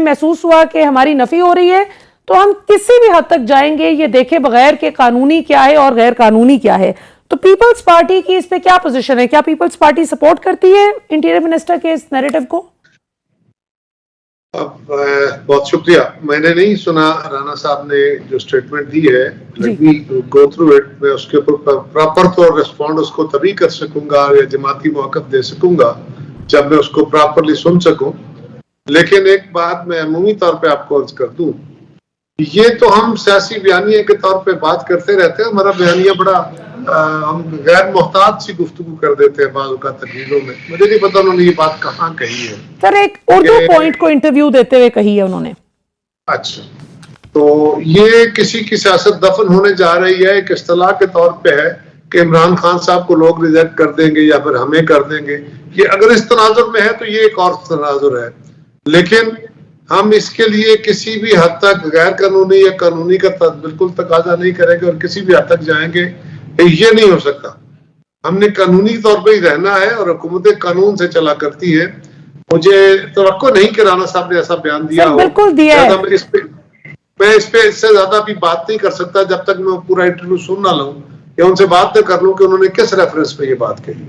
हमें महसूस हुआ कि हमारी नफी हो रही है, तो हम किसी भी हद तक जाएंगे ये देखे बगैर कि कानूनी क्या है और गैर कानूनी क्या है। तो पीपल्स पार्टी की इस पे क्या पोजीशन है? क्या पीपल्स पार्टी सपोर्ट करती है इंटीरियर मिनिस्टर के इस नैरेटिव को? बहुत शुक्रिया। मैंने नहीं सुना राणा साहब ने जो स्टेटमेंट दी है, let me go through it. मैं उसके ऊपर प्रॉपर तो रिस्पॉन्ड उसको तभी कर सकूंगा या जमाती मौकफ दे सकूंगा जब मैं उसको प्रॉपरली सुन सकूं। लेकिन एक बात मैं अमूमी तौर पे आपको अर्ज कर दूं, ये तो हम सियासी बयानिया के तौर पे बात करते रहते हैं। हमारा बयानिया बड़ा हम गैर मोहतात सी गुफ्तगू कर देते हैं बाज़ औक़ात तकरीरों में। मुझे नहीं पता उन्होंने ये बात कहाँ कही है। सर एक उर्दू पॉइंट को इंटरव्यू देते हुए कही है उन्होंने। अच्छा, तो ये किसी की सियासत दफन होने जा रही है, एक इस्तिलाह के तौर पे है कि इमरान खान साहब को लोग रिजेक्ट कर देंगे या फिर हमें कर देंगे। ये अगर इस तनाजुर में है तो ये एक और तनाजुर है, लेकिन हम इसके लिए किसी भी हद तक गैर कानूनी या कानूनी का बिल्कुल तकाजा नहीं करेंगे और किसी भी हद तक जाएंगे, ये नहीं हो सकता। हमने कानूनी तौर पे ही रहना है और हुकूमत कानून से चला करती है। मुझे तवक्को नहीं कि राणा साहब ने ऐसा बयान दिया हो। बिल्कुल दिया है। मैं इस पे इससे ज्यादा भी बात नहीं कर सकता जब तक मैं पूरा इंटरव्यू सुन ना लूं या उनसे बात न कर लूं कि उन्होंने किस रेफरेंस पे ये बात कही।